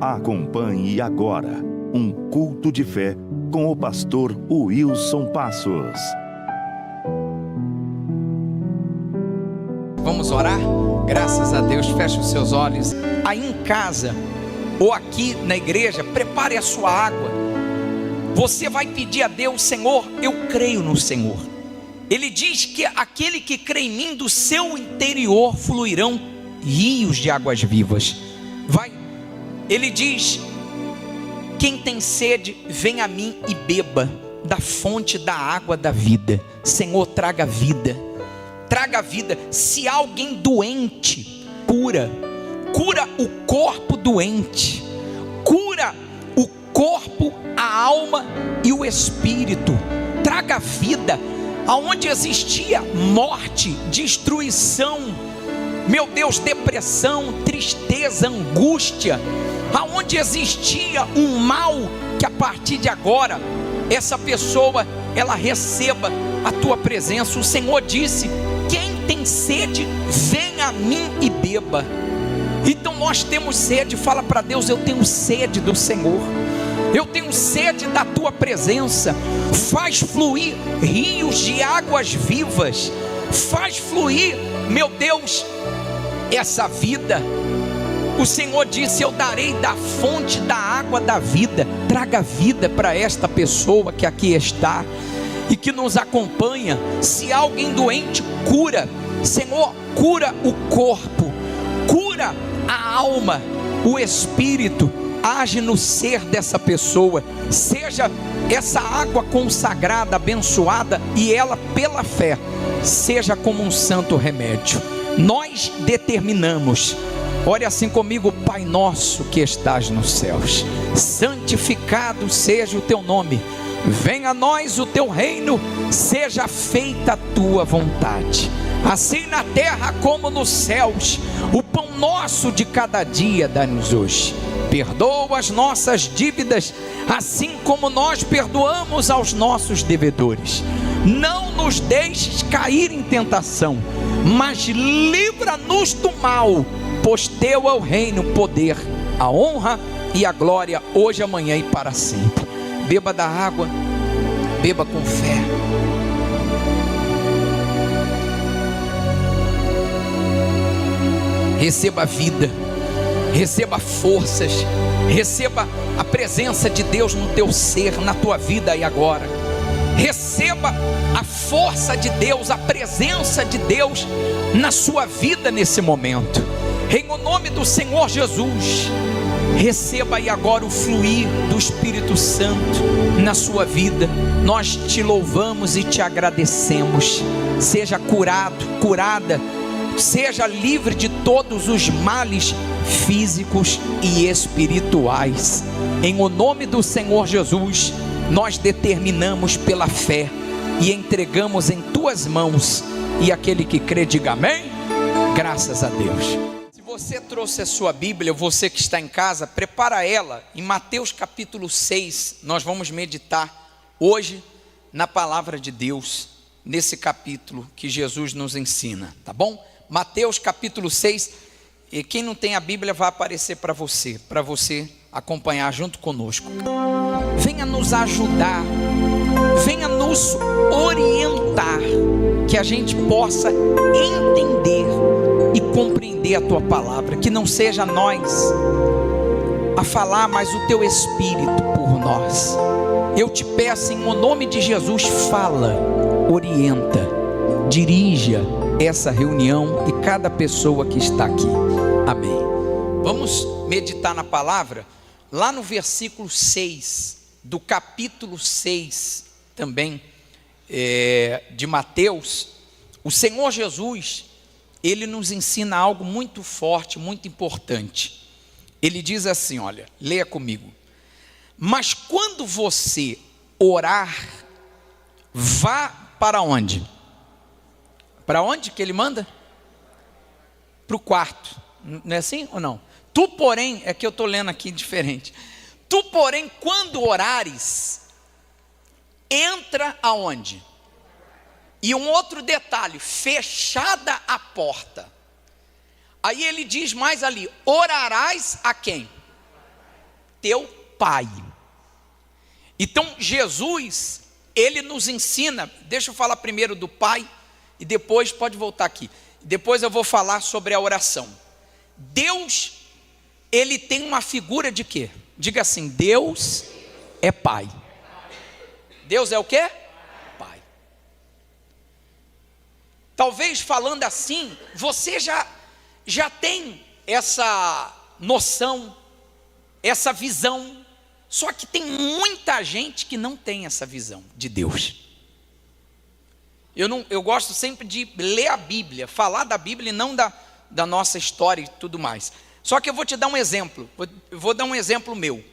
Acompanhe agora um culto de fé com o pastor Wilson Passos. Vamos orar? Graças a Deus, feche os seus olhos. Aí em casa ou aqui na igreja, prepare a sua água. Você vai pedir a Deus: Senhor, eu creio no Senhor. Ele diz que aquele que crê em mim, do seu interior fluirão rios de águas vivas. Ele diz: quem tem sede, vem a mim e beba da fonte da água da vida. Senhor, traga vida. Traga vida. Se há alguém doente, cura o corpo doente, cura o corpo, a alma e o espírito. Traga vida aonde existia morte, destruição, meu Deus, depressão, tristeza, angústia, aonde existia um mal, que a partir de agora essa pessoa ela receba a tua presença. O Senhor disse: quem tem sede, vem a mim e beba. Então nós temos sede. Fala para Deus: eu tenho sede do Senhor, eu tenho sede da tua presença. Faz fluir rios de águas vivas, faz fluir, meu Deus, essa vida. O Senhor disse: eu darei da fonte da água da vida. Traga vida para esta pessoa que aqui está e que nos acompanha. Se há alguém doente, cura. Senhor, cura o corpo, cura a alma, o espírito. Age no ser dessa pessoa. Seja essa água consagrada, abençoada, e ela, pela fé, seja como um santo remédio. Nós determinamos. Ore assim comigo: Pai nosso que estás nos céus, santificado seja o teu nome. Venha a nós o teu reino, seja feita a tua vontade, assim na terra como nos céus. O pão nosso de cada dia dá-nos hoje. Perdoa as nossas dívidas, assim como nós perdoamos aos nossos devedores. Não nos deixes cair em tentação, mas livra-nos do mal, pois teu é o reino, o poder, a honra e a glória, hoje, amanhã e para sempre. Beba da água, beba com fé. Receba vida, receba forças, receba a presença de Deus no teu ser, na tua vida e agora. Receba a força de Deus, a presença de Deus na sua vida nesse momento, em o nome do Senhor Jesus. Receba aí agora o fluir do Espírito Santo na sua vida. Nós te louvamos e te agradecemos. Seja curado, curada, seja livre de todos os males físicos e espirituais. Em o nome do Senhor Jesus, nós determinamos pela fé e entregamos em tuas mãos. E aquele que crê, diga amém. Graças a Deus. Se você trouxe a sua Bíblia, você que está em casa, prepara ela. Em Mateus capítulo 6, nós vamos meditar hoje na palavra de Deus, nesse capítulo que Jesus nos ensina, tá bom? Mateus capítulo 6, e quem não tem a Bíblia vai aparecer para você acompanhar junto conosco. Venha nos ajudar, venha nos orientar, que a gente possa entender e compreender a tua palavra, que não seja nós a falar, mas o teu Espírito por nós. Eu te peço em nome de Jesus, fala, orienta, dirija essa reunião e cada pessoa que está aqui. Amém. Vamos meditar na palavra, lá no versículo 6, do capítulo 6 também, de Mateus. O Senhor Jesus, Ele nos ensina algo muito forte, muito importante. Ele diz assim, olha, leia comigo: mas quando você orar, vá para onde? Para onde que ele manda? Para o quarto, não é assim ou não? Tu porém, é que eu estou lendo aqui diferente. Tu porém, quando orares, entra aonde? E um outro detalhe, fechada a porta. Aí ele diz mais ali: orarás a quem? teu Pai. Então Jesus, ele nos ensina, deixa eu falar primeiro do Pai, e depois pode voltar aqui, depois eu vou falar sobre a oração. Deus, ele tem uma figura de quê? Diga assim: Deus é Pai. Deus é o quê? Pai. Talvez falando assim, você já tem essa noção, essa visão. Só que tem muita gente que não tem essa visão de Deus. Eu gosto sempre de ler a Bíblia, falar da Bíblia e não da nossa história e tudo mais. Só que eu vou te dar um exemplo, vou dar um exemplo meu.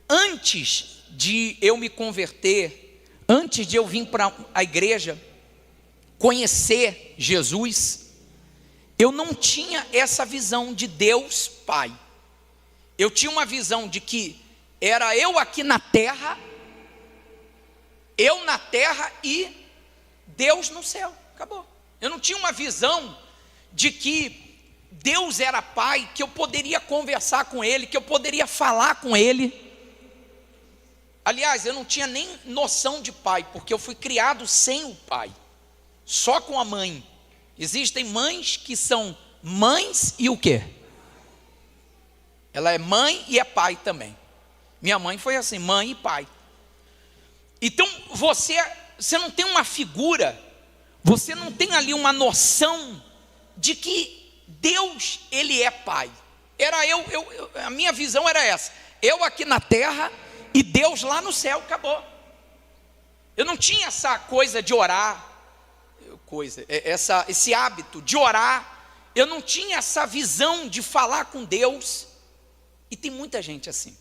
Antes de eu me converter, antes de eu vir para a igreja, conhecer Jesus, eu não tinha essa visão de Deus Pai. Eu tinha uma visão de que era eu aqui na terra, eu na terra e Deus no céu, acabou. Eu não tinha uma visão de que Deus era Pai, que eu poderia conversar com Ele, que eu poderia falar com Ele. Aliás, eu não tinha nem noção de pai, porque eu fui criado sem o pai, só com a mãe. Existem mães que são mães e o quê? Ela é mãe e é pai também. Minha mãe foi assim, mãe e pai. Então você não tem uma figura, você não tem ali uma noção de que Deus, ele é Pai. A minha visão era essa, eu aqui na terra e Deus lá no céu, acabou. Eu não tinha essa coisa de orar, esse hábito de orar, eu não tinha essa visão de falar com Deus. E tem muita gente assim,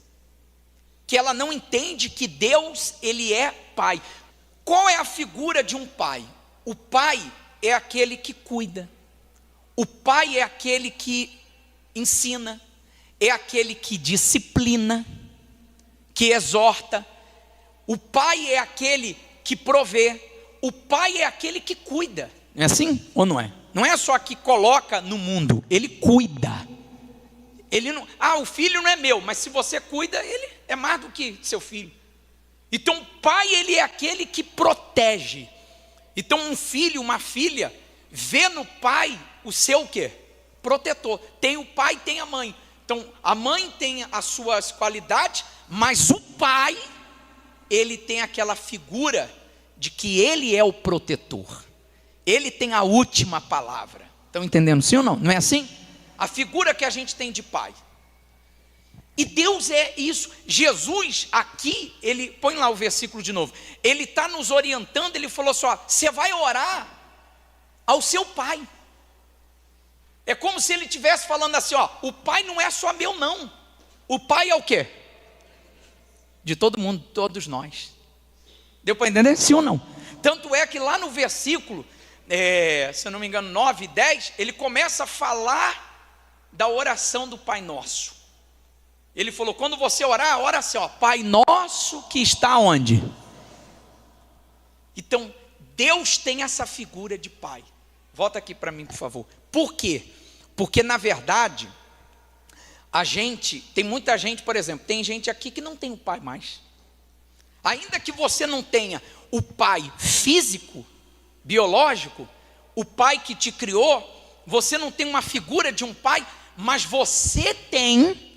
que ela não entende que Deus, ele é Pai. Qual é a figura de um pai? O pai é aquele que cuida, o pai é aquele que ensina, é aquele que disciplina, que exorta. O pai é aquele que provê, o pai é aquele que cuida. Não é assim ou não é? Não é só que coloca no mundo, ele cuida. Ele não, o filho não é meu, mas se você cuida, ele é mais do que seu filho. Então o pai, ele é aquele que protege. Então um filho, uma filha, vê no pai o seu o quê? Protetor. Tem o pai, tem a mãe. Então a mãe tem as suas qualidades, mas o pai, ele tem aquela figura de que ele é o protetor. Ele tem a última palavra. Estão entendendo sim ou não? Não é assim? A figura que a gente tem de pai. E Deus é isso. Jesus aqui, ele, põe lá o versículo de novo, ele está nos orientando. Ele falou assim, você vai orar ao seu pai. É como se ele estivesse falando assim, o pai não é só meu não, o pai é o quê? De todo mundo, todos nós. Deu para entender? Sim ou não? Tanto é que lá no versículo, se eu não me engano, 9 e 10, ele começa a falar da oração do Pai Nosso. Ele falou, quando você orar, ora assim, Pai Nosso que está onde? Então, Deus tem essa figura de Pai. Volta aqui para mim, por favor. Por quê? Porque, na verdade, tem muita gente, por exemplo, tem gente aqui que não tem o pai mais. Ainda que você não tenha o pai físico, biológico, o pai que te criou, você não tem uma figura de um pai, mas você tem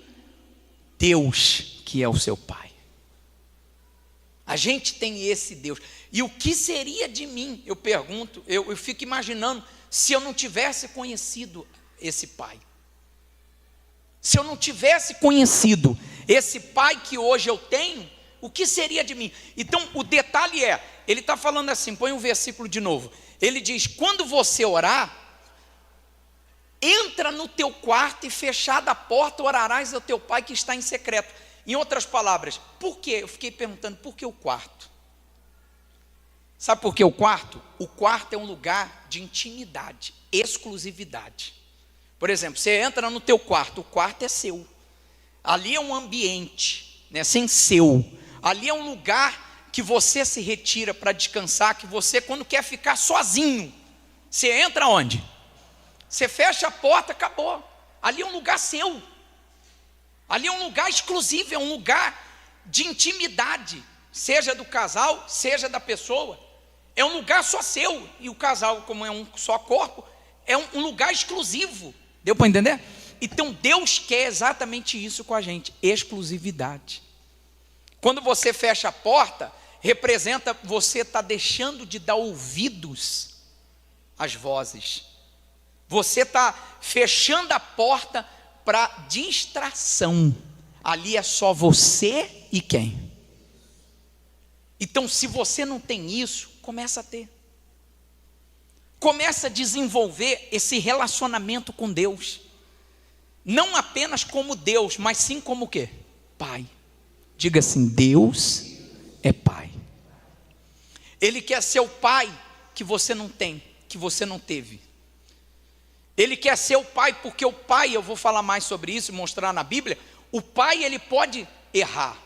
Deus que é o seu pai. A gente tem esse Deus. E o que seria de mim? Eu pergunto, eu fico imaginando, se eu não tivesse conhecido esse pai. Se eu não tivesse conhecido esse pai que hoje eu tenho, o que seria de mim? Então o detalhe ele está falando assim, põe um versículo de novo. Ele diz, quando você orar, entra no teu quarto e fechada a porta, orarás ao teu pai que está em secreto. Em outras palavras, por quê? Eu fiquei perguntando, por que o quarto? Sabe por que o quarto? O quarto é um lugar de intimidade, exclusividade. Por exemplo, você entra no teu quarto, o quarto é seu. Ali é um ambiente, sem seu. Ali é um lugar que você se retira para descansar, que você, quando quer ficar sozinho, você entra onde? Você fecha a porta, acabou. Ali é um lugar seu. Ali é um lugar exclusivo, é um lugar de intimidade, seja do casal, seja da pessoa. É um lugar só seu, e o casal, como é um só corpo, é um lugar exclusivo. Deu para entender? Então Deus quer exatamente isso com a gente, exclusividade. Quando você fecha a porta, representa você está deixando de dar ouvidos às vozes. Você está fechando a porta para distração. Ali é só você e quem? Então, se você não tem isso, começa a ter. Começa a desenvolver esse relacionamento com Deus. Não apenas como Deus, mas sim como o quê? Pai. Diga assim: Deus é Pai. Ele quer ser o Pai que você não tem, que você não teve. Ele quer ser o Pai, porque o Pai, eu vou falar mais sobre isso, mostrar na Bíblia, o Pai ele pode errar.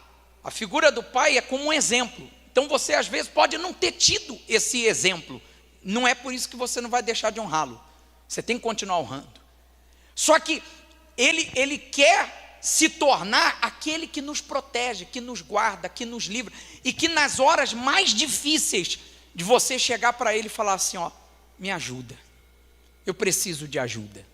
A figura do Pai é como um exemplo. Então você às vezes pode não ter tido esse exemplo. Não é por isso que você não vai deixar de honrá-lo. Você tem que continuar honrando. Só que ele quer se tornar aquele que nos protege, que nos guarda, que nos livra. E que nas horas mais difíceis de você chegar para ele e falar assim: ó, me ajuda. Eu preciso de ajuda.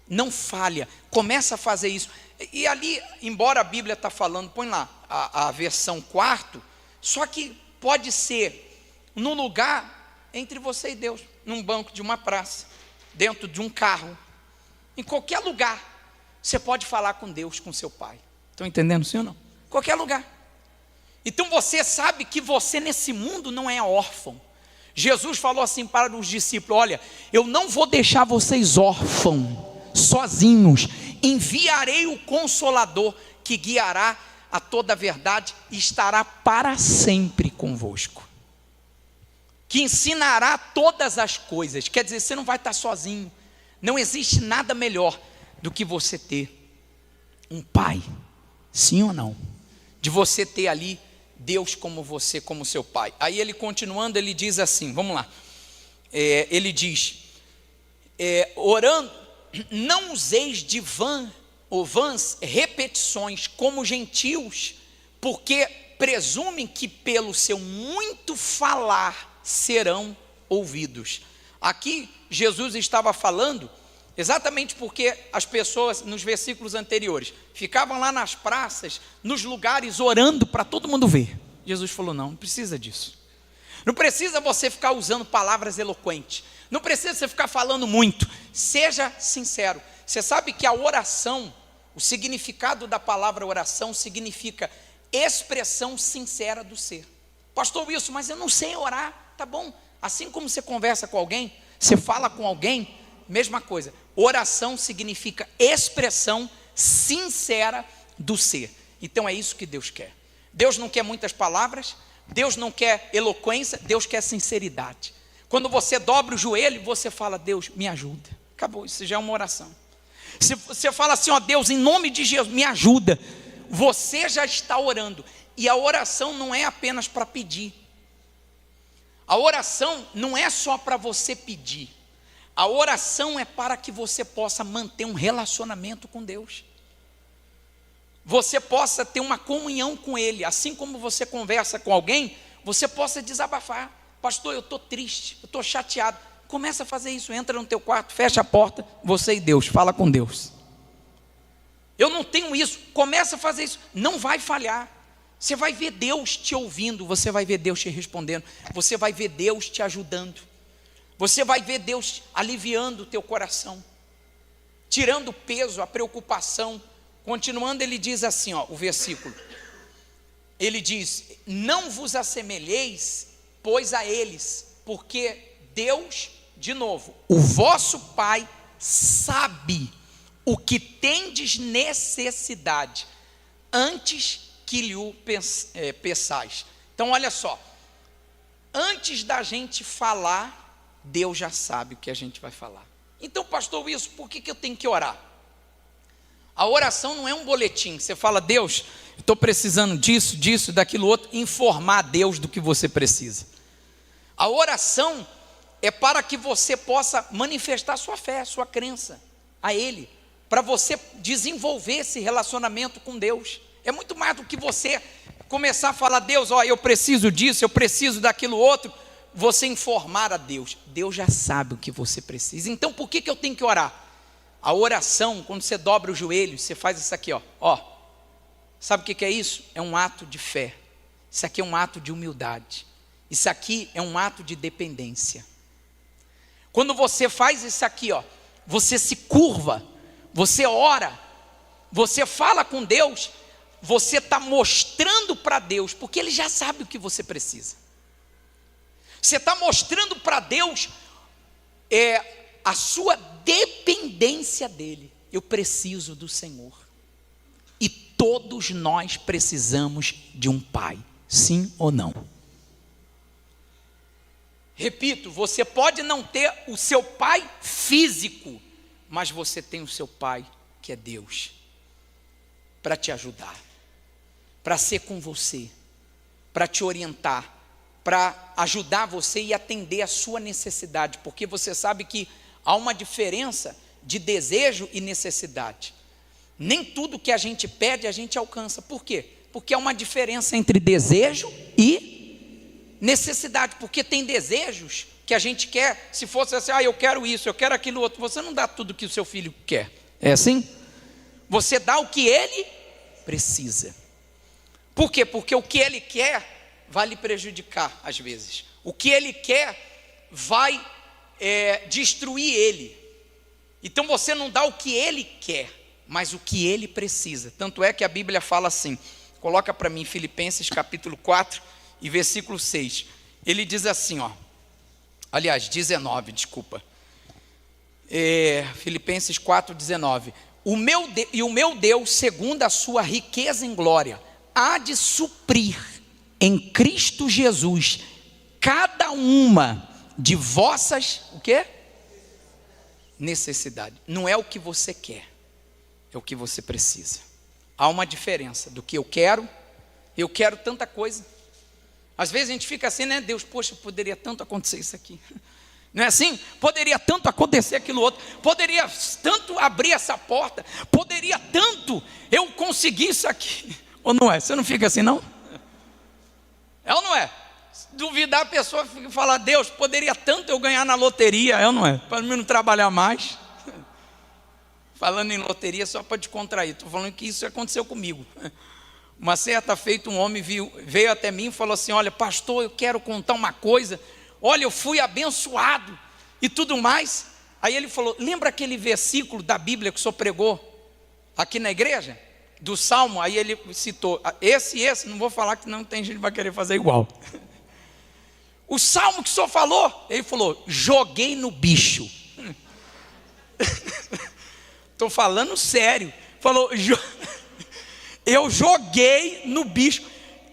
Não falha, começa a fazer isso. E ali, embora a Bíblia está falando, põe lá a versão 4, só que pode ser no lugar entre você e Deus, num banco de uma praça, dentro de um carro, em qualquer lugar, você pode falar com Deus, com seu Pai. Estão entendendo sim ou não? Qualquer lugar. Então você sabe que você nesse mundo não é órfão. Jesus falou assim para os discípulos: olha, eu não vou deixar vocês órfãos, sozinhos. Enviarei o Consolador, que guiará a toda a verdade e estará para sempre convosco, que ensinará todas as coisas. Quer dizer, você não vai estar sozinho. Não existe nada melhor do que você ter um pai, sim ou não? De você ter ali Deus como você, como seu pai. Aí ele continuando, ele diz assim, vamos lá, ele diz, orando, não useis de vãs repetições como gentios, porque presumem que pelo seu muito falar serão ouvidos. Aqui Jesus estava falando exatamente porque as pessoas, nos versículos anteriores, ficavam lá nas praças, nos lugares, orando para todo mundo ver. Jesus falou: não precisa disso. Não precisa você ficar usando palavras eloquentes. Não precisa você ficar falando muito. Seja sincero. Você sabe que a oração, o significado da palavra oração significa expressão sincera do ser. Pastor Wilson, mas eu não sei orar. Tá bom, assim como você conversa com alguém, você fala com alguém, mesma coisa. Oração significa expressão sincera do ser. Então é isso que Deus quer. Deus não quer muitas palavras, Deus não quer eloquência, Deus quer sinceridade. Quando você dobra o joelho, você fala: Deus, me ajuda. Acabou, isso já é uma oração. Se você fala assim: ó Deus, em nome de Jesus, me ajuda, você já está orando. E a oração não é apenas para pedir. A oração não é só para você pedir. A oração é para que você possa manter um relacionamento com Deus. Você possa ter uma comunhão com Ele. Assim como você conversa com alguém, você possa desabafar. Pastor, eu estou triste, eu estou chateado. Começa a fazer isso, entra no teu quarto, fecha a porta, você e Deus, fala com Deus. Eu não tenho isso, começa a fazer isso, não vai falhar. Você vai ver Deus te ouvindo, você vai ver Deus te respondendo, você vai ver Deus te ajudando, você vai ver Deus aliviando o teu coração, tirando o peso, a preocupação. Continuando, ele diz assim, ó, o versículo, ele diz: não vos assemelheis, pois a eles, porque Deus, de novo, o vosso Pai sabe o que tendes necessidade, antes que lhe o peçais. Então olha só, antes da gente falar, Deus já sabe o que a gente vai falar. Então, pastor Wilson, por que eu tenho que orar? A oração não é um boletim, você fala: Deus, estou precisando disso, daquilo outro, informar Deus do que você precisa. A oração é para que você possa manifestar sua fé, sua crença a Ele. para você desenvolver esse relacionamento com Deus. É muito mais do que você começar a falar: Deus, ó, eu preciso disso, eu preciso daquilo outro. Você informar a Deus. Deus já sabe o que você precisa. Então por que eu tenho que orar? A oração, quando você dobra os joelhos, você faz isso aqui, ó. Sabe o que é isso? É um ato de fé. Isso aqui é um ato de humildade. Isso aqui é um ato de dependência. Quando você faz isso aqui, você se curva, você ora, você fala com Deus, você está mostrando para Deus, porque Ele já sabe o que você precisa. Você está mostrando para Deus a sua dependência dEle. Eu preciso do Senhor. E todos nós precisamos de um pai, sim ou não? Repito, você pode não ter o seu pai físico, mas você tem o seu pai, que é Deus, para te ajudar, para ser com você, para te orientar, para ajudar você e atender a sua necessidade, porque você sabe que há uma diferença de desejo e necessidade. Nem tudo que a gente pede a gente alcança. Por quê? Porque há uma diferença entre desejo e necessidade, porque tem desejos que a gente quer. Se fosse assim, eu quero isso, eu quero aquilo outro, você não dá tudo que o seu filho quer. É assim? Você dá o que ele precisa. Por quê? Porque o que ele quer vai lhe prejudicar às vezes. O que ele quer vai destruir ele. Então você não dá o que ele quer, mas o que ele precisa. Tanto é que a Bíblia fala assim, coloca para mim Filipenses capítulo 4 e versículo 6, ele diz assim, aliás, 19, desculpa, Filipenses 4, 19, o meu Deus, segundo a sua riqueza em glória, há de suprir em Cristo Jesus cada uma de vossas, o quê? Necessidade. Não é o que você quer, é o que você precisa. Há uma diferença do que eu quero tanta coisa. Às vezes a gente fica assim, né? Deus, poxa, poderia tanto acontecer isso aqui. Não é assim? Poderia tanto acontecer aquilo outro. Poderia tanto abrir essa porta. Poderia tanto eu conseguir isso aqui. Ou não é? Você não fica assim, não? É ou não é? Se duvidar, a pessoa fica falar: Deus, poderia tanto eu ganhar na loteria. É ou não é? Para mim não trabalhar mais. Falando em loteria, só para descontrair. Estou falando que isso aconteceu comigo. Uma certa feita, um homem veio até mim e falou assim: olha, pastor, eu quero contar uma coisa. Olha, eu fui abençoado e tudo mais. Aí ele falou: lembra aquele versículo da Bíblia que o senhor pregou aqui na igreja? Do Salmo? Aí ele citou esse, não vou falar que não tem gente que vai querer fazer igual. O Salmo que o senhor falou? Ele falou: joguei no bicho. Estou falando sério. Falou: eu joguei no bicho.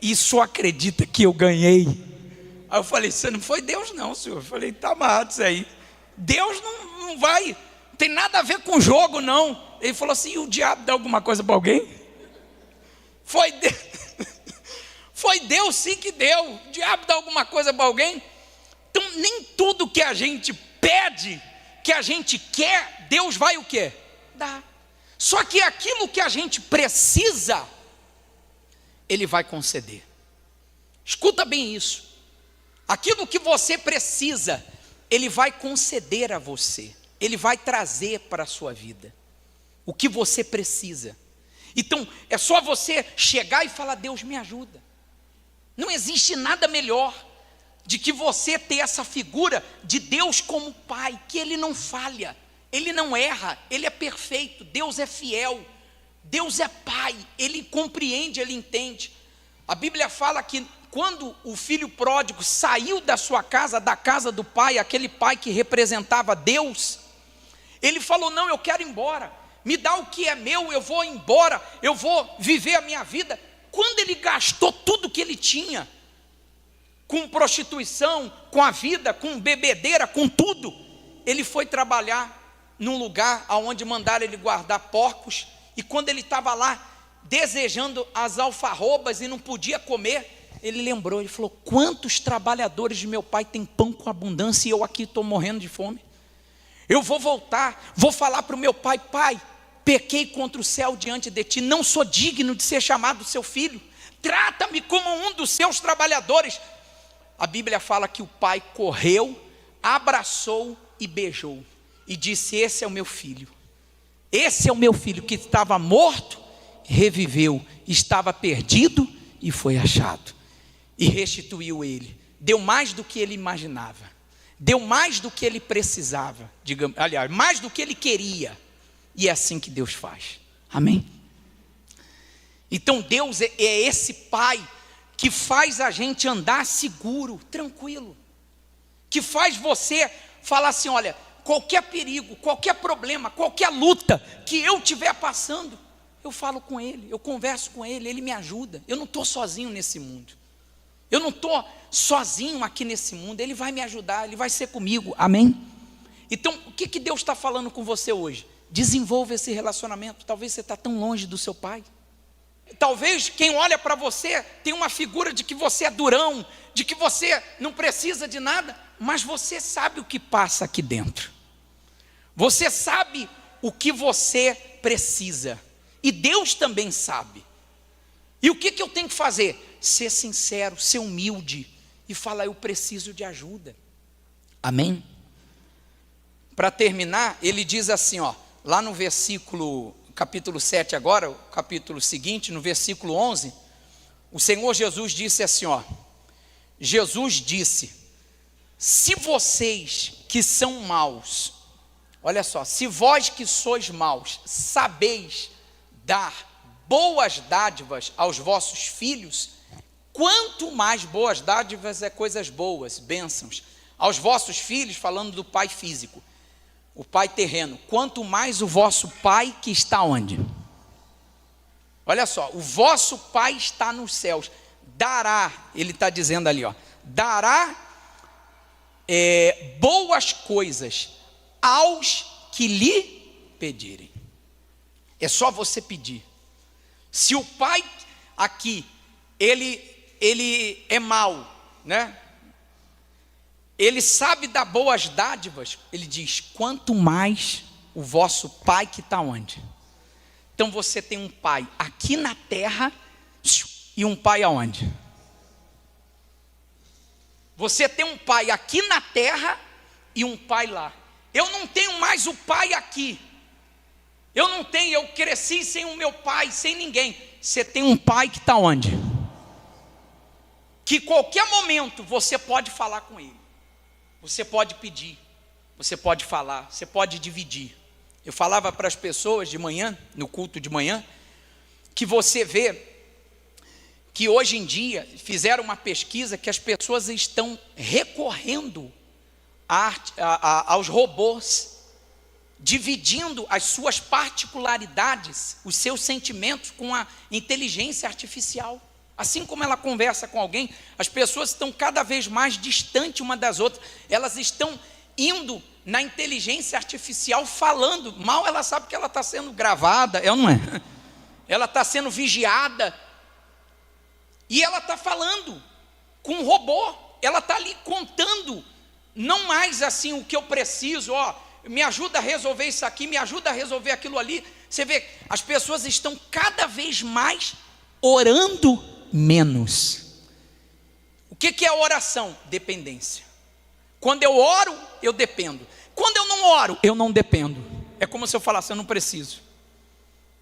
E só acredita que eu ganhei? Aí eu falei: você não foi Deus não, senhor. Eu falei: tá amarrado isso aí. Deus não vai, não tem nada a ver com jogo não. Ele falou assim: e o diabo dá alguma coisa para alguém? Foi Deus. Foi Deus sim que deu. O diabo dá alguma coisa para alguém? Então nem tudo que a gente pede, que a gente quer, Deus vai o quê? Dar. Só que aquilo que a gente precisa, Ele vai conceder. Escuta bem isso. Aquilo que você precisa, Ele vai conceder a você. Ele vai trazer para a sua vida o que você precisa. Então é só você chegar e falar: Deus, me ajuda. Não existe nada melhor de que você ter essa figura de Deus como Pai, que Ele não falha, Ele não erra, Ele é perfeito, Deus é fiel, Deus é Pai, Ele compreende, Ele entende. A Bíblia fala que quando o filho pródigo saiu da sua casa, da casa do pai, aquele pai que representava Deus, ele falou: não, eu quero ir embora, me dá o que é meu, eu vou embora, eu vou viver a minha vida. Quando ele gastou tudo que ele tinha, com prostituição, com a vida, com bebedeira, com tudo, ele foi trabalhar num lugar onde mandaram ele guardar porcos. E quando ele estava lá desejando as alfarrobas e não podia comer, ele lembrou, ele falou: quantos trabalhadores de meu pai têm pão com abundância e eu aqui estou morrendo de fome? Eu vou voltar, vou falar para o meu pai: pai, pequei contra o céu diante de ti, não sou digno de ser chamado seu filho, trata-me como um dos seus trabalhadores. A Bíblia fala que o pai correu, abraçou e beijou, e disse: esse é o meu filho, esse é o meu filho, que estava morto, reviveu, estava perdido e foi achado, e restituiu ele, deu mais do que ele imaginava, deu mais do que ele precisava, digamos, aliás, mais do que ele queria. E é assim que Deus faz, amém? Então Deus é esse pai que faz a gente andar seguro, tranquilo, que faz você falar assim: olha, qualquer perigo, qualquer problema, qualquer luta que eu estiver passando, eu falo com ele, eu converso com ele, ele me ajuda. Eu não estou sozinho nesse mundo, eu não estou sozinho aqui nesse mundo, ele vai me ajudar, ele vai ser comigo, amém? Então o que Deus está falando com você hoje? Desenvolva esse relacionamento. Talvez você está tão longe do seu pai, talvez quem olha para você tem uma figura de que você é durão, de que você não precisa de nada, mas você sabe o que passa aqui dentro, você sabe o que você precisa, e Deus também sabe. E o que eu tenho que fazer? Ser sincero, ser humilde e falar: eu preciso de ajuda, amém? Para terminar, ele diz assim, ó, lá no versículo, capítulo 7 agora, o capítulo seguinte, no versículo 11, o Senhor Jesus disse assim, ó, Jesus disse: se vocês que são maus, olha só, se vós que sois maus, sabeis dar boas dádivas aos vossos filhos, quanto mais boas dádivas é coisas boas, bênçãos, aos vossos filhos, falando do pai físico, o pai terreno, quanto mais o vosso pai que está onde? Olha só, o vosso pai está nos céus, dará, ele está dizendo ali, ó, dará boas coisas aos que lhe pedirem. É só você pedir. Se o pai aqui, ele é mau, né? Ele sabe dar boas dádivas, ele diz: quanto mais o vosso pai que está onde? Então você tem um pai aqui na terra e um pai aonde? Você tem um pai aqui na terra e um pai lá. Eu não tenho mais o pai aqui, eu cresci sem o meu pai, sem ninguém. Você tem um pai que está onde? Que qualquer momento você pode falar com ele, você pode pedir, você pode falar, você pode dividir. Eu falava para as pessoas de manhã, no culto de manhã, que você vê que hoje em dia, fizeram uma pesquisa que as pessoas estão recorrendo aos robôs, dividindo as suas particularidades, os seus sentimentos com a inteligência artificial. Assim como ela conversa com alguém, as pessoas estão cada vez mais distantes uma das outras, elas estão indo na inteligência artificial falando, mal ela sabe que ela está sendo gravada, ela não é? Ela está sendo vigiada, e ela está falando com um robô, ela está ali contando, não mais assim o que eu preciso, ó, me ajuda a resolver isso aqui, me ajuda a resolver aquilo ali. Você vê, as pessoas estão cada vez mais orando menos. O que é oração? Dependência. Quando eu oro, eu dependo. Quando eu não oro, eu não dependo. É como se eu falasse: eu não preciso.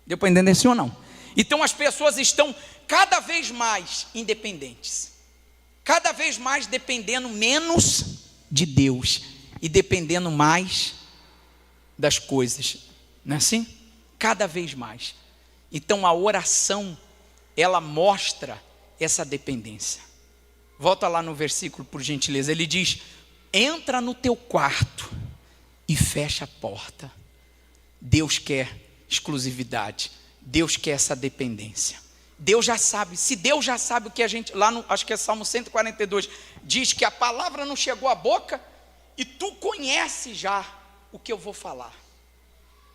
Deu para entender sim ou não? Então as pessoas estão cada vez mais independentes, cada vez mais dependendo menos de Deus e dependendo mais das coisas, não é assim? Cada vez mais. Então a oração, ela mostra essa dependência. Volta lá no versículo, por gentileza. Ele diz: entra no teu quarto e fecha a porta. Deus quer exclusividade, Deus quer essa dependência. Deus já sabe, se Deus já sabe o que a gente, lá no, acho que é Salmo 142, diz que a palavra não chegou à boca, e tu conheces já o que eu vou falar.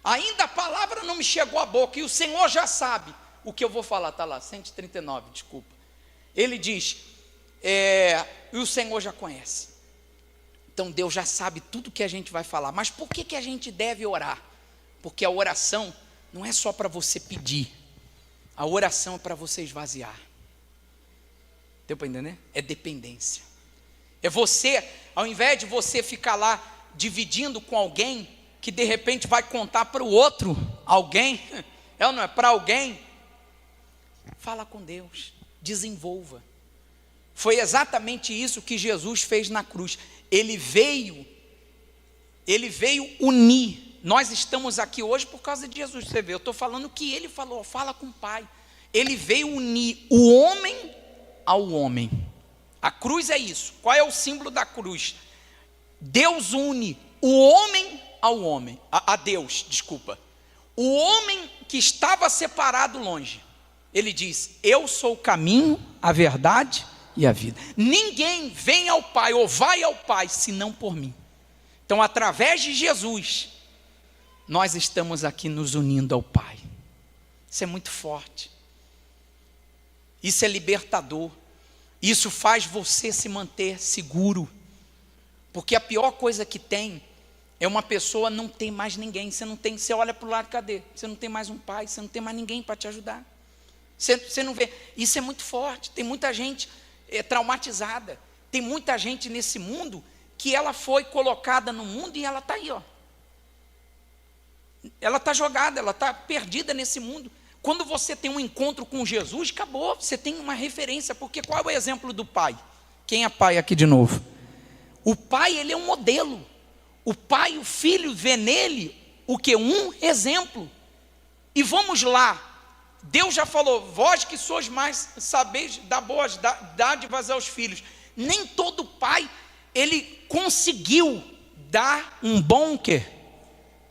Ainda a palavra não me chegou à boca, e o Senhor já sabe o que eu vou falar. Está lá, 139, desculpa. Ele diz, e o Senhor já conhece. Então Deus já sabe tudo que a gente vai falar. Mas por que a gente deve orar? Porque a oração não é só para você pedir. A oração é para você esvaziar. Deu para entender? É dependência. É você, ao invés de você ficar lá dividindo com alguém, que de repente vai contar para o outro, alguém, não é para alguém, fala com Deus, desenvolva. Foi exatamente isso que Jesus fez na cruz. Ele veio unir. Nós estamos aqui hoje por causa de Jesus. Você vê, eu estou falando o que ele falou, fala com o Pai. Ele veio unir o homem ao homem. A cruz é isso. Qual é o símbolo da cruz? Deus une o homem ao homem, a Deus, desculpa. O homem que estava separado longe, ele diz: eu sou o caminho, a verdade e a vida. Ninguém vem ao Pai ou vai ao Pai senão por mim. Então, através de Jesus, nós estamos aqui nos unindo ao Pai. Isso é muito forte. Isso é libertador. Isso faz você se manter seguro. Porque a pior coisa que tem é uma pessoa não ter mais ninguém. Você olha para o lado, cadê? Você não tem mais um pai, você não tem mais ninguém para te ajudar. Você não vê. Isso é muito forte. Tem muita gente traumatizada. Tem muita gente nesse mundo que ela foi colocada no mundo e ela está aí, ó. Ela está jogada, ela está perdida nesse mundo. Quando você tem um encontro com Jesus, acabou, você tem uma referência, porque qual é o exemplo do pai? Quem é pai aqui de novo? O pai, ele é um modelo. O pai, o filho, vê nele o que? Um exemplo. E vamos lá, Deus já falou: vós que sois mais, sabeis dar boas dádivas aos filhos. Nem todo pai, ele conseguiu dar um bom quê?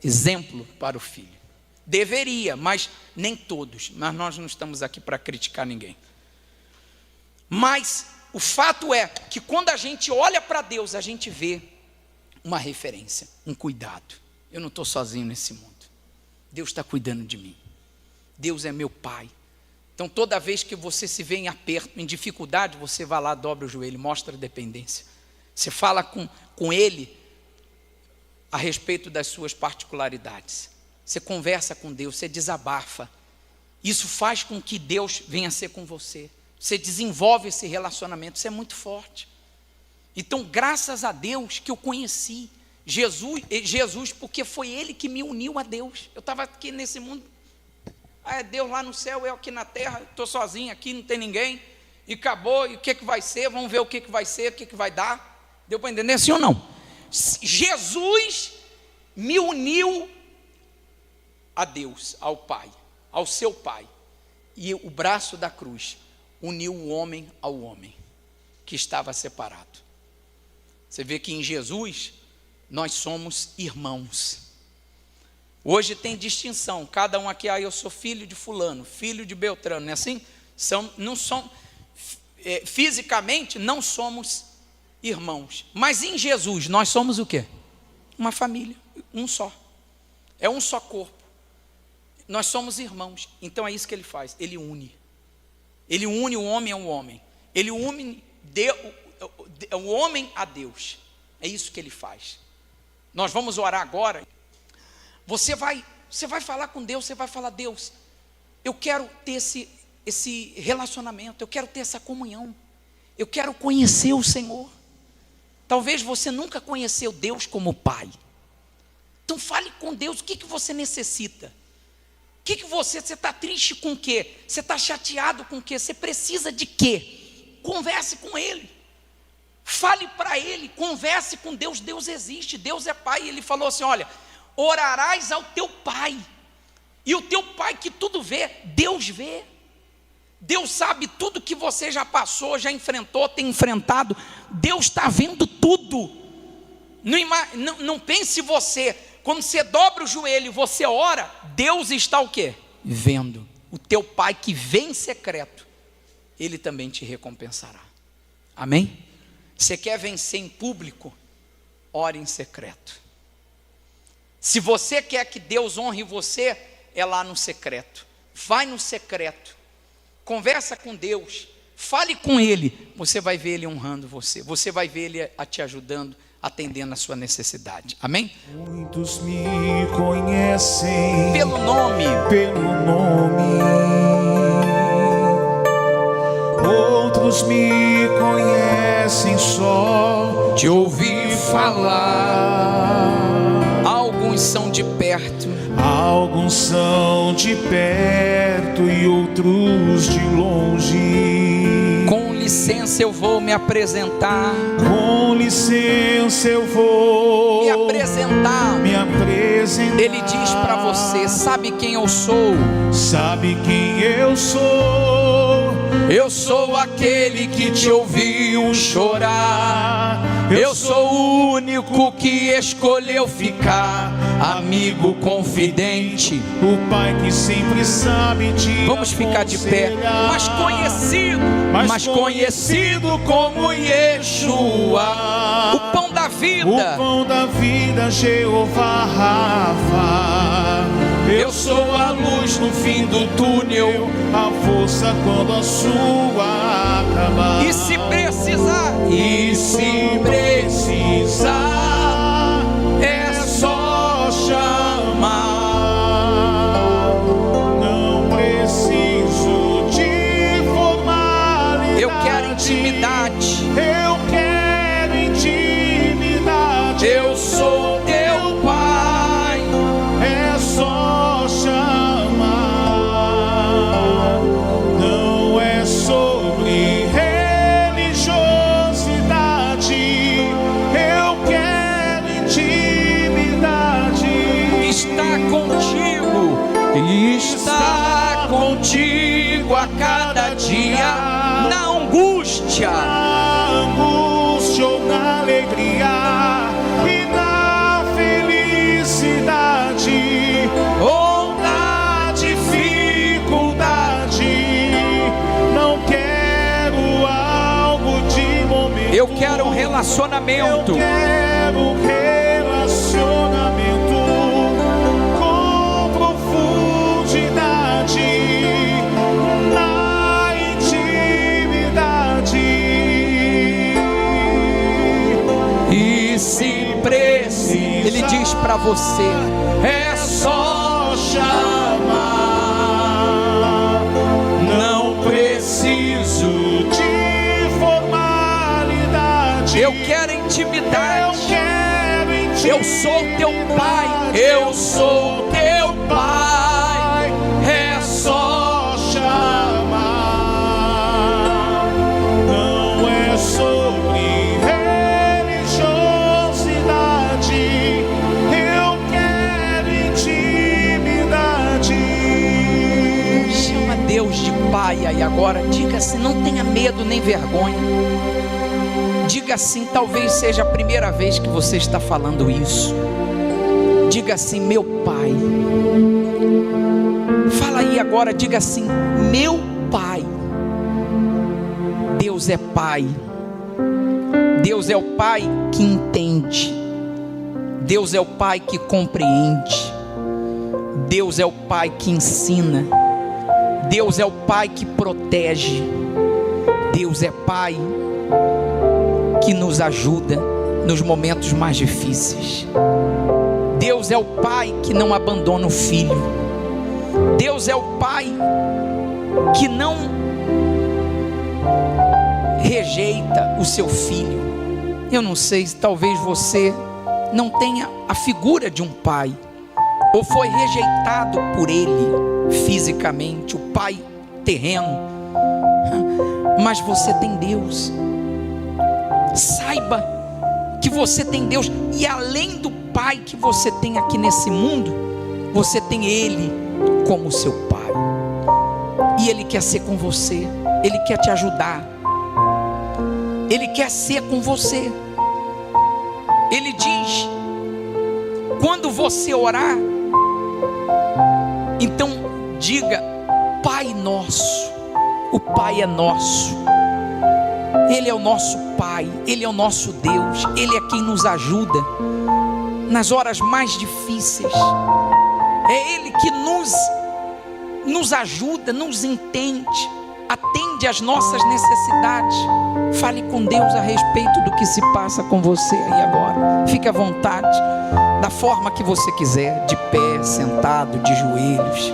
Exemplo para o filho. Deveria, mas nem todos. Mas nós não estamos aqui para criticar ninguém. Mas o fato é que quando a gente olha para Deus, a gente vê uma referência, um cuidado. Eu não estou sozinho nesse mundo. Deus está cuidando de mim. Deus é meu pai. Então toda vez que você se vê em aperto, em dificuldade, você vai lá, dobra o joelho, mostra a dependência. Você fala com Ele a respeito das suas particularidades. Você conversa com Deus, você desabafa. Isso faz com que Deus venha ser com você. Você desenvolve esse relacionamento, isso é muito forte. Então, graças a Deus que eu conheci Jesus, porque foi Ele que me uniu a Deus. Eu estava aqui nesse mundo, é Deus lá no céu, eu aqui na terra, estou sozinho aqui, não tem ninguém, e acabou, e o que vai ser? Vamos ver o que vai ser, o que vai dar. Deu para entender, sim ou não? Jesus me uniu a Deus, ao Pai, ao seu Pai, e o braço da cruz uniu o homem ao homem que estava separado. Você vê que em Jesus nós somos irmãos. Hoje tem distinção, cada um aqui, eu sou filho de fulano, filho de Beltrano, não é assim? Fisicamente não somos irmãos, mas em Jesus nós somos o quê? Uma família, um só, é um só corpo. Nós somos irmãos. Então é isso que Ele faz, Ele une o homem ao homem, Ele une o homem a Deus. É isso que Ele faz. Nós vamos orar agora. Você vai falar com Deus, você vai falar: Deus, eu quero ter esse relacionamento, eu quero ter essa comunhão, eu quero conhecer o Senhor. Talvez você nunca conheceu Deus como Pai. Então fale com Deus, o que você necessita? O que você está triste com o quê? Você está chateado com o quê? Você precisa de quê? Converse com Ele. Fale para Ele, converse com Deus. Deus existe, Deus é Pai. Ele falou assim: olha, orarás ao teu Pai. E o teu Pai que tudo vê, Deus vê. Deus sabe tudo que você já passou, já enfrentou, tem enfrentado. Deus está vendo tudo. Não pense você, quando você dobra o joelho e você ora, Deus está o quê? Vendo. O teu Pai que vê em secreto, Ele também te recompensará. Amém? Você quer vencer em público? Ore em secreto. Se você quer que Deus honre você, é lá no secreto. Vai no secreto. Conversa com Deus. Fale com Ele. Você vai ver Ele honrando você. Você vai ver Ele te ajudando atendendo a sua necessidade. Amém? Muitos me conhecem Pelo nome. Outros me conhecem só de ouvir falar. Alguns são de perto. Alguns são de perto e outros de longe. Com licença eu vou me apresentar. Com licença eu vou me apresentar. Ele diz para você: sabe quem eu sou? Sabe quem eu sou? Eu sou aquele que te ouviu chorar. Eu sou o único que escolheu ficar amigo confidente. O Pai que sempre sabe te Vamos ficar de pé. Mas conhecido como Yeshua, o pão da vida. O pão da vida, Jeová Rafa. Eu sou a luz no fim do túnel, a força quando a sua acabar. E se precisar, é só chamar. Não preciso de formalidade. Eu quero intimidade. Eu sou teu Pai. É só chamar. Não é sobre religiosidade. Eu quero intimidade. Está contigo a cada dia, na angústia, ou na alegria e na felicidade, ou na dificuldade. Não quero algo de momento. Eu quero um relacionamento. Eu quero um relacionamento com profundidade, na intimidade. E se precisa, ele diz para você: é só chamar. Não preciso de formalidade. Eu quero intimidade. Eu sou teu Pai. Eu sou teu Pai. É só chamar. Não é sobre religiosidade. Eu quero intimidade. Chama Deus de Pai aí agora. Diga assim: não tenha medo nem vergonha. Diga assim: talvez seja a primeira vez que você está falando isso. Diga assim: meu Pai. Fala aí agora, diga assim: meu Pai. Deus é Pai. Deus é o Pai que entende. Deus é o Pai que compreende. Deus é o Pai que ensina. Deus é o Pai que protege. Deus é Pai que nos ajuda nos momentos mais difíceis. Deus é o Pai que não abandona o filho. Deus é o Pai que não rejeita o seu filho. Eu não sei se talvez você não tenha a figura de um pai, ou foi rejeitado por ele fisicamente, o pai terreno, mas você tem Deus. Saiba que você tem Deus, e além do Pai que você tem aqui nesse mundo, você tem Ele como seu Pai, e Ele quer ser com você, Ele quer te ajudar, Ele quer ser com você. Ele diz: quando você orar, então diga: Pai nosso. O Pai é nosso. Ele é o nosso Pai, Ele é o nosso Deus, Ele é quem nos ajuda nas horas mais difíceis. É Ele que nos ajuda, nos entende, atende Ajude as nossas necessidades. Fale com Deus a respeito do que se passa com você aí agora. Fique à vontade, da forma que você quiser, de pé, sentado, de joelhos.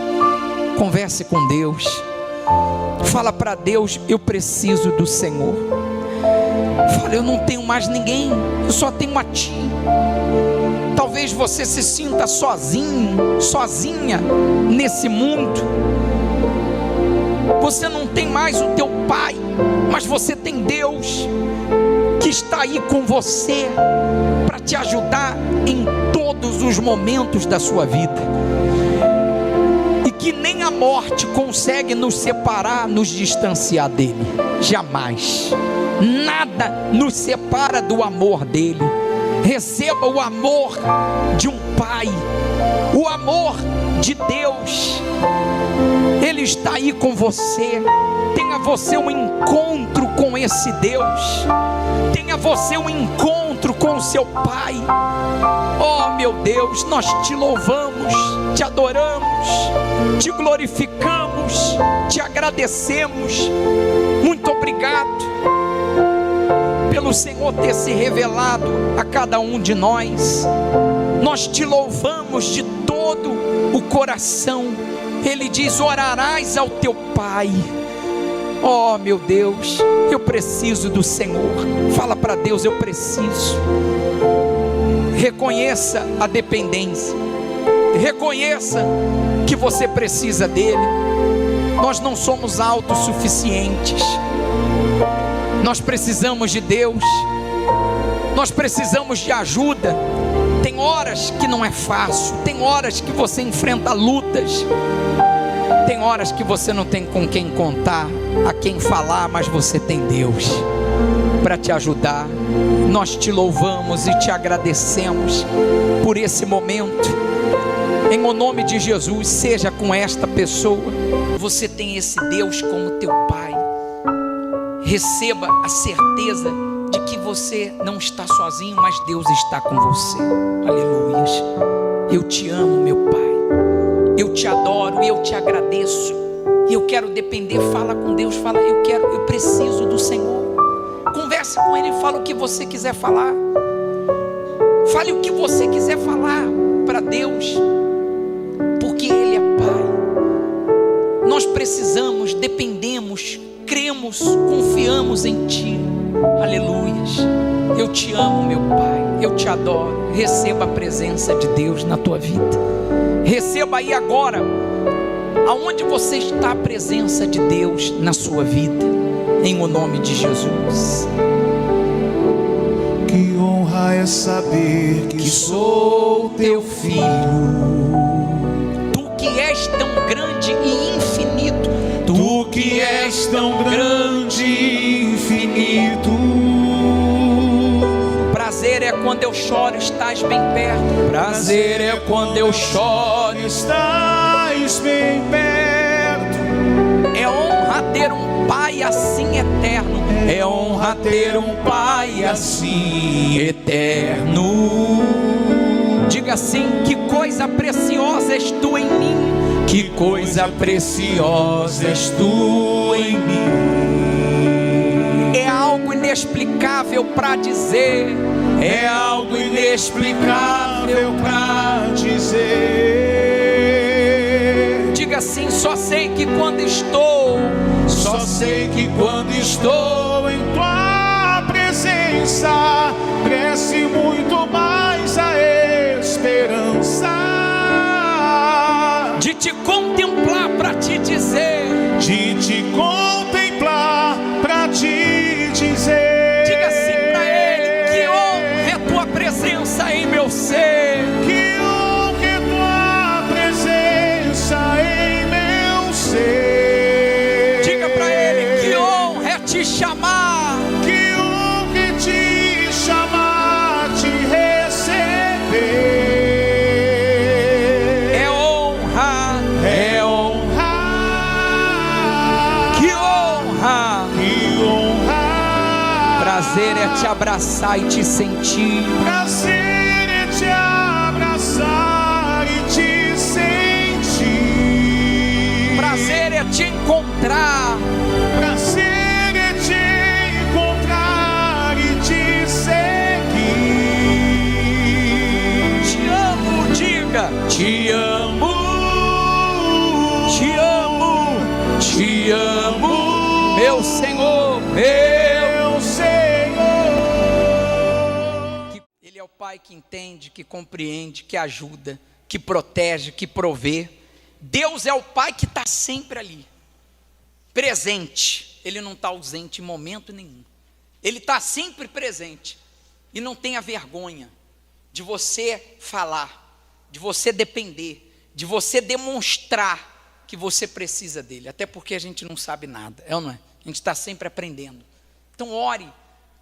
Converse com Deus. Fala para Deus: eu preciso do Senhor. Fala: eu não tenho mais ninguém, eu só tenho a Ti. Talvez você se sinta sozinho, sozinha nesse mundo. Você não tem mais o teu pai, mas você tem Deus que está aí com você para te ajudar em todos os momentos da sua vida, e que nem a morte consegue nos separar, nos distanciar dele. Jamais. Nada nos separa do amor dele. Receba o amor de um pai, o amor de Deus. Ele está aí com você. Tenha você um encontro com esse Deus. Tenha você um encontro com o seu Pai. Oh meu Deus, nós te louvamos, te adoramos, te glorificamos, te agradecemos. Muito obrigado pelo Senhor ter se revelado a cada um de nós. Nós te louvamos de todo o coração. Ele diz: orarás ao teu Pai. Oh meu Deus, eu preciso do Senhor. Fala para Deus: eu preciso. Reconheça a dependência. Reconheça que você precisa dele. Nós não somos autossuficientes. Nós precisamos de Deus. Nós precisamos de ajuda. Tem horas que não é fácil. Tem horas que você enfrenta lutas. Tem horas que você não tem com quem contar, a quem falar, mas você tem Deus para te ajudar. Nós te louvamos e te agradecemos por esse momento. Em o nome de Jesus, seja com esta pessoa. Você tem esse Deus como teu Pai. Receba a certeza de que você não está sozinho, mas Deus está com você. Aleluias. Eu te amo, meu Pai. Eu te adoro e eu te agradeço. E eu quero depender. Fala com Deus. Fala: eu preciso do Senhor. Converse com Ele. Fala o que você quiser falar. Fale o que você quiser falar para Deus, porque Ele é Pai. Nós precisamos, dependemos, cremos, confiamos em Ti. Aleluias. Eu te amo, meu Pai. Eu te adoro. Receba a presença de Deus na tua vida. Receba aí agora, aonde você está, a presença de Deus na sua vida, em o nome de Jesus. Que honra é saber que sou teu filho. Tu que és tão grande e infinito. Tu que és tão grande e infinito. Prazer é quando eu choro, estás bem perto. Prazer é quando eu choro, estás bem perto. É honra ter um Pai assim eterno. É honra ter um Pai assim eterno. Diga assim: que coisa preciosa és tu em mim. Que coisa preciosa és tu em mim. É algo inexplicável para dizer. É algo inexplicável pra dizer. Diga assim: só sei que quando estou, só sei que quando estou em tua presença, cresce muito mais a esperança de te contemplar para te dizer. De te contemplar pra te dizer. Presença em meu ser. Que honra é tua presença em meu ser. Diga para Ele: que honra é te chamar. Que honra é te chamar, te receber. É honra. É honra. Que honra. Que honra. Prazer é te abraçar e te sentir. Prazer é te abraçar e te sentir. Prazer é te encontrar. Prazer Te amo, Te amo, te amo, meu Senhor, meu Senhor. Ele é o Pai que entende, que compreende, que ajuda, que protege, que provê. Deus é o Pai que está sempre ali, presente. Ele não está ausente em momento nenhum. Ele está sempre presente. E não tenha vergonha de você falar, de você depender, de você demonstrar que você precisa dele. Até porque a gente não sabe nada, é ou não é? A gente está sempre aprendendo. Então ore,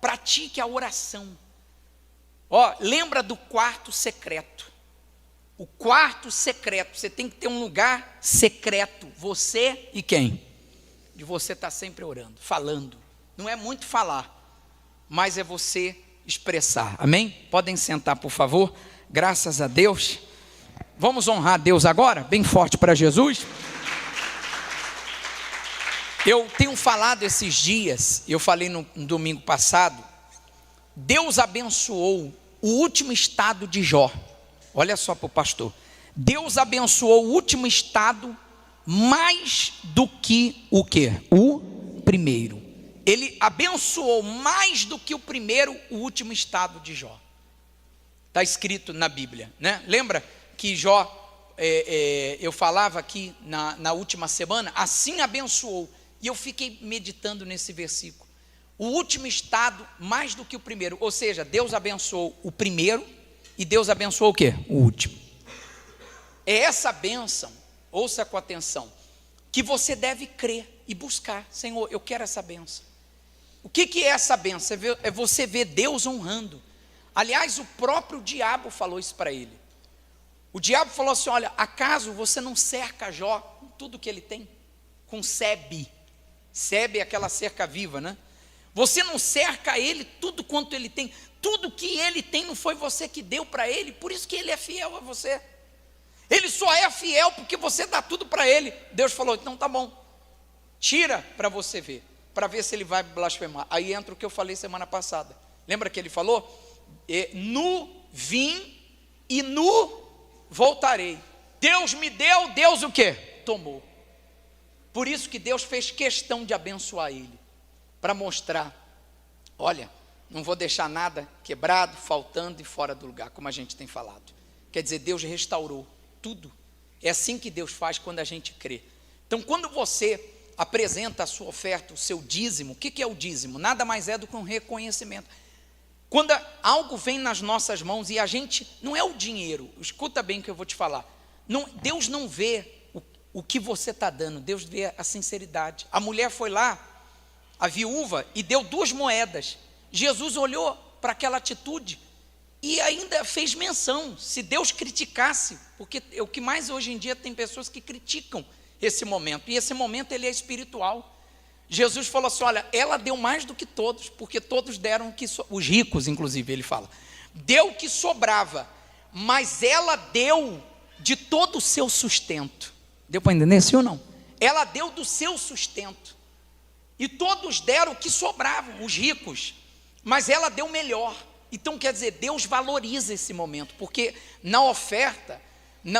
pratique a oração. Lembra do quarto secreto. O quarto secreto, você tem que ter um lugar secreto. Você e quem? De você estar sempre orando, falando. Não é muito falar, mas é você expressar. Amém? Podem sentar, por favor. Graças a Deus. Vamos honrar a Deus agora, bem forte para Jesus. Eu tenho falado esses dias, eu falei no domingo passado, Deus abençoou o último estado de Jó. Olha só para o pastor. Deus abençoou o último estado mais do que o quê? O primeiro. Ele abençoou mais do que o primeiro, o último estado de Jó. Está escrito na Bíblia, né? Lembra que Jó, eu falava aqui na última semana, assim abençoou. E eu fiquei meditando nesse versículo. O último estado mais do que o primeiro. Ou seja, Deus abençoou o primeiro e Deus abençoou o quê? O último. É essa bênção, ouça com atenção, que você deve crer e buscar. Senhor, eu quero essa bênção. O que é essa bênção? É você ver Deus honrando. Aliás, o próprio diabo falou isso para ele. O diabo falou assim: olha, acaso você não cerca Jó com tudo que ele tem? Com sebe. Sebe é aquela cerca viva, né? Você não cerca ele tudo quanto ele tem. Tudo que ele tem não foi você que deu para ele. Por isso que ele é fiel a você. Ele só é fiel porque você dá tudo para ele. Deus falou: então tá bom, tira para você ver, para ver se ele vai blasfemar. Aí entra o que eu falei semana passada. Lembra que ele falou? Nu vim e nu voltarei. Deus me deu, Deus o quê? Tomou. Por isso que Deus fez questão de abençoar ele, para mostrar: olha, não vou deixar nada quebrado, faltando e fora do lugar, como a gente tem falado. Quer dizer, Deus restaurou tudo. É assim que Deus faz quando a gente crê. Então, quando você apresenta a sua oferta, o seu dízimo, o que é o dízimo? Nada mais é do que um reconhecimento. Quando algo vem nas nossas mãos e a gente, não é o dinheiro, escuta bem o que eu vou te falar. Deus não vê o que você está dando, Deus vê a sinceridade. A mulher foi lá, a viúva, e deu 2 moedas. Jesus olhou para aquela atitude e ainda fez menção. Se Deus criticasse, porque o que mais hoje em dia tem pessoas que criticam esse momento, e esse momento ele é espiritual. Jesus falou assim: olha, ela deu mais do que todos, porque todos deram os ricos, inclusive, ele fala, deu o que sobrava, mas ela deu de todo o seu sustento. Deu para entender, sim ou não? Ela deu do seu sustento, e todos deram o que sobravam, os ricos, mas ela deu melhor. Então quer dizer, Deus valoriza esse momento, porque na oferta,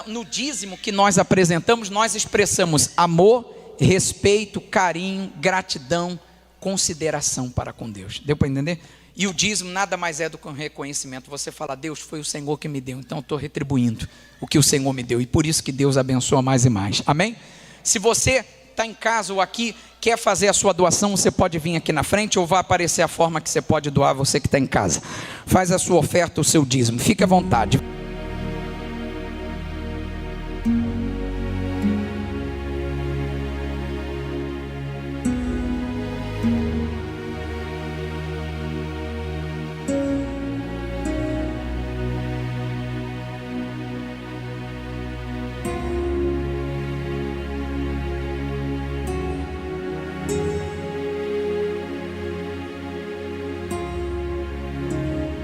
no dízimo que nós apresentamos, nós expressamos amor, respeito, carinho, gratidão, consideração para com Deus. Deu para entender? E o dízimo nada mais é do que um reconhecimento. Você fala: Deus, foi o Senhor que me deu, então eu estou retribuindo o que o Senhor me deu, e por isso que Deus abençoa mais e mais. Amém? Se você está em casa ou aqui, quer fazer a sua doação, você pode vir aqui na frente, ou vai aparecer a forma que você pode doar, você que está em casa. Faz a sua oferta, o seu dízimo, fique à vontade.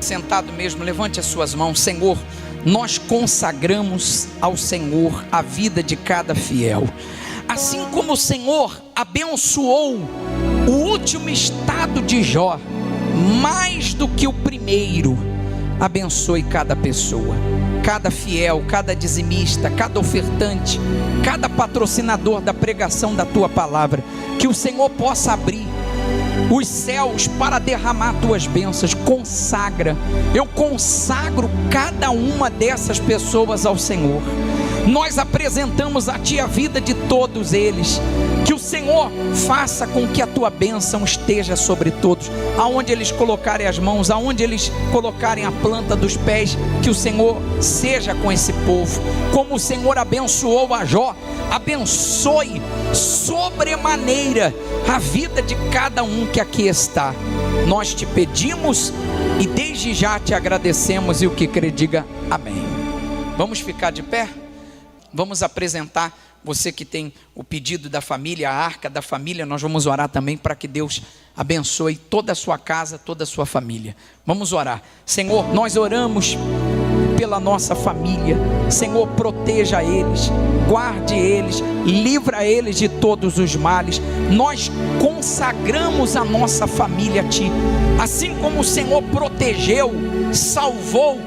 Sentado mesmo, levante as suas mãos. Senhor, nós consagramos ao Senhor a vida de cada fiel. Assim como o Senhor abençoou o último estado de Jó, mais do que o primeiro, abençoe cada pessoa. cada fiel, cada dizimista, cada ofertante, cada patrocinador da pregação da tua palavra, que o Senhor possa abrir os céus para derramar tuas bênçãos. Consagra, eu consagro cada uma dessas pessoas ao Senhor. Nós apresentamos a Ti a vida de todos eles. Que o Senhor faça com que a Tua bênção esteja sobre todos. Aonde eles colocarem as mãos, aonde eles colocarem a planta dos pés, que o Senhor seja com esse povo. Como o Senhor abençoou a Jó, abençoe sobremaneira a vida de cada um que aqui está. Nós te pedimos e desde já te agradecemos, e o que crê diga amém. Vamos ficar de pé? Vamos apresentar, você que tem o pedido da família, a arca da família, nós vamos orar também para que Deus abençoe toda a sua casa, toda a sua família. Vamos orar. Senhor, nós oramos pela nossa família. Senhor, proteja eles, guarde eles, livra eles de todos os males. Nós consagramos a nossa família a Ti, assim como o Senhor protegeu, salvou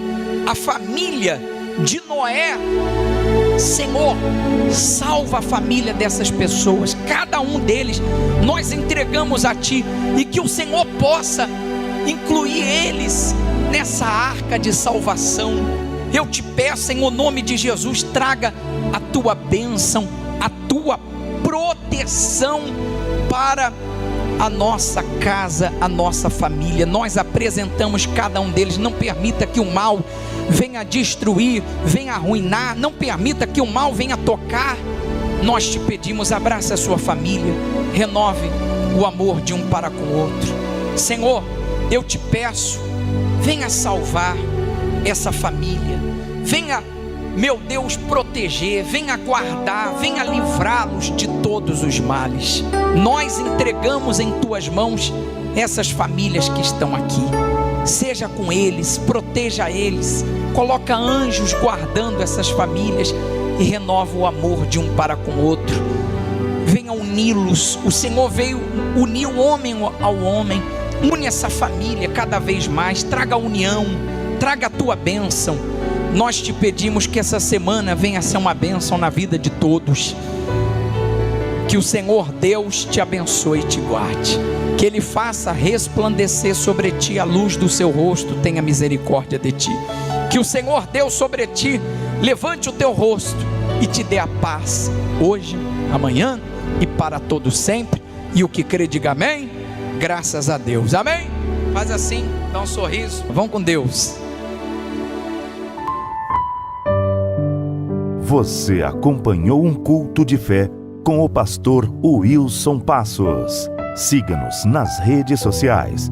a família de Noé. Senhor, salva a família dessas pessoas, cada um deles nós entregamos a Ti, e que o Senhor possa incluir eles nessa arca de salvação. Eu te peço em o nome de Jesus, traga a Tua bênção, a Tua proteção para a nossa casa, a nossa família. Nós apresentamos cada um deles. Não permita que o mal venha destruir, venha arruinar. Não permita que o mal venha tocar. Nós te pedimos, abraça a sua família, renove o amor de um para com o outro. Senhor, eu te peço, venha salvar essa família, venha, meu Deus, proteger, venha guardar, venha livrá-los de todos os males. Nós entregamos em Tuas mãos essas famílias que estão aqui. Seja com eles, proteja eles, coloca anjos guardando essas famílias e renova o amor de um para com o outro. Venha uni-los. O Senhor veio unir o homem ao homem. Une essa família cada vez mais, traga a união, traga a Tua bênção. Nós te pedimos que essa semana venha a ser uma bênção na vida de todos. Que o Senhor Deus te abençoe e te guarde. Que Ele faça resplandecer sobre ti a luz do seu rosto, tenha misericórdia de ti. Que o Senhor Deus sobre ti levante o teu rosto e te dê a paz, hoje, amanhã e para todo sempre. E o que crê diga amém. Graças a Deus, amém. Faz assim, dá um sorriso. Vão com Deus. Você acompanhou um culto de fé com o pastor Wilson Passos. Siga-nos nas redes sociais,